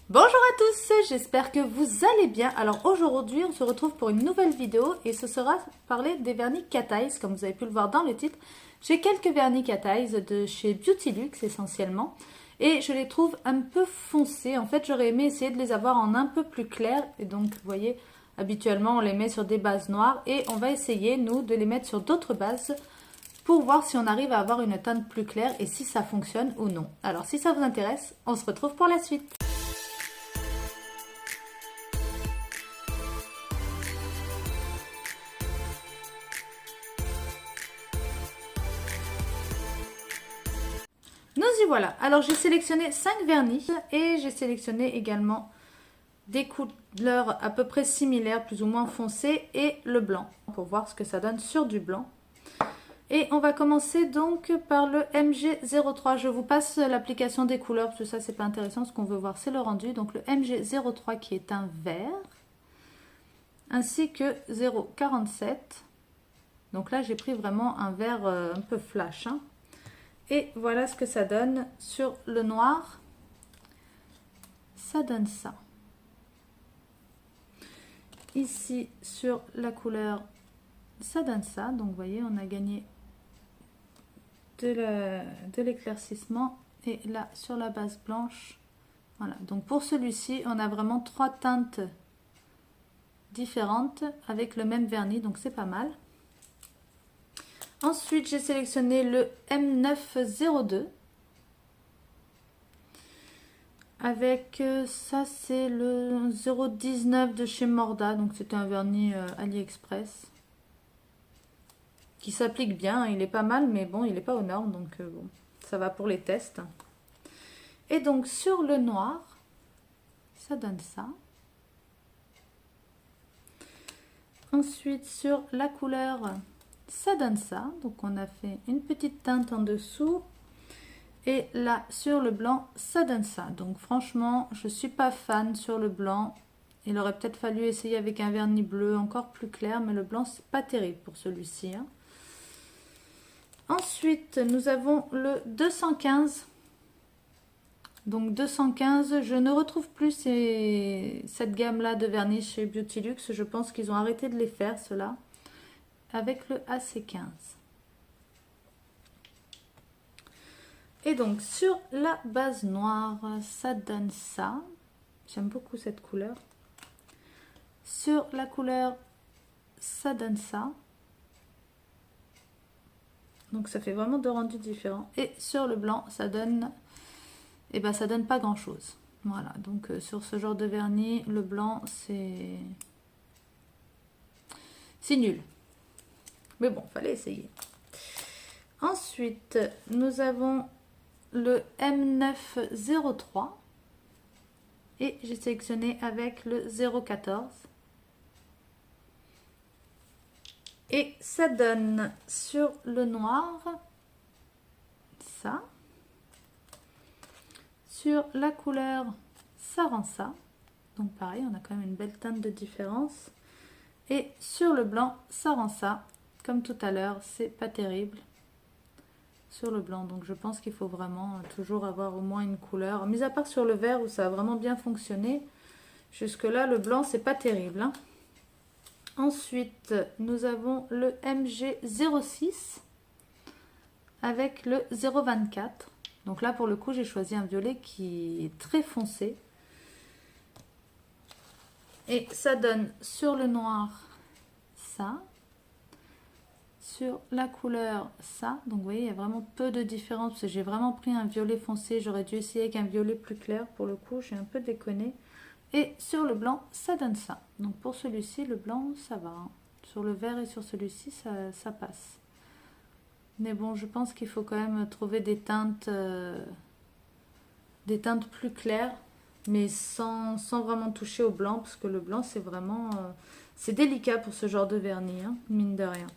Bonjour à tous, j'espère que vous allez bien. Alors aujourd'hui on se retrouve pour une nouvelle vidéo et ce sera parler des vernis Cat Eyes. Comme vous avez pu le voir dans le titre, j'ai quelques vernis Cat Eyes de chez Beauty Luxe essentiellement et je les trouve un peu foncés. En fait j'aurais aimé essayer de les avoir en un peu plus clair et donc vous voyez habituellement on les met sur des bases noires et on va essayer nous de les mettre sur d'autres bases pour voir si on arrive à avoir une teinte plus claire et si ça fonctionne ou non. Alors si ça vous intéresse, on se retrouve pour la suite. Nous y voilà. Alors j'ai sélectionné 5 vernis et j'ai sélectionné également des couleurs à peu près similaires, plus ou moins foncées, et le blanc pour voir ce que ça donne sur du blanc. Et on va commencer donc par le MG03. Je vous passe l'application des couleurs parce que ça c'est pas intéressant. Ce qu'on veut voir c'est le rendu. Donc le MG03 qui est un vert, ainsi que 047. Donc là j'ai pris vraiment un vert un peu flash, hein. Et voilà ce que ça donne sur le noir. Ça donne ça. Ici, sur la couleur, ça donne ça. Donc, vous voyez, on a gagné de l'éclaircissement. Et là, sur la base blanche, voilà. Donc, pour celui-ci, on a vraiment 3 teintes différentes avec le même vernis. Donc, c'est pas mal. Ensuite, j'ai sélectionné le M902. Avec ça, c'est le 019 de chez Morda. Donc, c'est un vernis AliExpress. Qui s'applique bien. Il est pas mal, mais bon, il n'est pas aux normes. Donc, bon, ça va pour les tests. Et donc, sur le noir, ça donne ça. Ensuite, sur la couleur, ça donne ça. Donc on a fait une petite teinte en dessous et là sur le blanc ça donne ça. Donc franchement je suis pas fan sur le blanc. Il aurait peut-être fallu essayer avec un vernis bleu encore plus clair, mais le blanc c'est pas terrible pour celui-ci, hein. Ensuite nous avons le 215. Donc 215, je ne retrouve plus cette gamme là de vernis chez Beauty Luxe. Je pense qu'ils ont arrêté de les faire ceux-là. Avec le AC15. Et donc sur la base noire, ça donne ça. J'aime beaucoup cette couleur. Sur la couleur, ça donne ça. Donc ça fait vraiment deux rendus différents. Et sur le blanc, ça donne, eh ben, ça donne pas grand chose. Voilà, donc sur ce genre de vernis, le blanc c'est nul. Mais bon, fallait essayer. Ensuite, nous avons le M903. Et j'ai sélectionné avec le 014. Et ça donne sur le noir, ça. Sur la couleur, ça rend ça. Donc pareil, on a quand même une belle teinte de différence. Et sur le blanc, ça rend ça. Comme tout à l'heure, c'est pas terrible sur le blanc. Donc je pense qu'il faut vraiment toujours avoir au moins une couleur. Mis à part sur le vert où ça a vraiment bien fonctionné. Jusque là, le blanc, c'est pas terrible, hein. Ensuite, nous avons le MG06 avec le 024. Donc là, pour le coup, j'ai choisi un violet qui est très foncé. Et ça donne sur le noir ça. Sur la couleur ça, donc vous voyez il y a vraiment peu de différence parce que j'ai vraiment pris un violet foncé, j'aurais dû essayer avec un violet plus clair, pour le coup j'ai un peu déconné. Et sur le blanc ça donne ça, donc pour celui-ci le blanc ça va, hein. Sur le vert et sur celui-ci ça passe, mais bon je pense qu'il faut quand même trouver des teintes plus claires, mais sans vraiment toucher au blanc, parce que le blanc c'est vraiment c'est délicat pour ce genre de vernis, hein, mine de rien.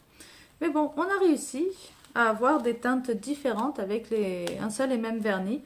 Mais bon, on a réussi à avoir des teintes différentes avec un seul et même vernis.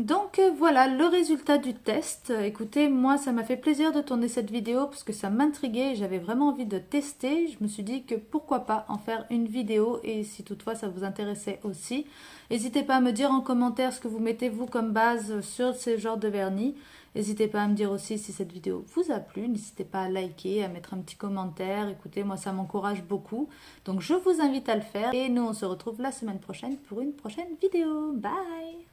Donc voilà le résultat du test. Écoutez, moi ça m'a fait plaisir de tourner cette vidéo parce que ça m'intriguait et j'avais vraiment envie de tester. Je me suis dit que pourquoi pas en faire une vidéo, et si toutefois ça vous intéressait aussi. N'hésitez pas à me dire en commentaire ce que vous mettez vous comme base sur ce genre de vernis. N'hésitez pas à me dire aussi si cette vidéo vous a plu. N'hésitez pas à liker, à mettre un petit commentaire. Écoutez, moi ça m'encourage beaucoup. Donc je vous invite à le faire. Et nous on se retrouve la semaine prochaine pour une prochaine vidéo. Bye!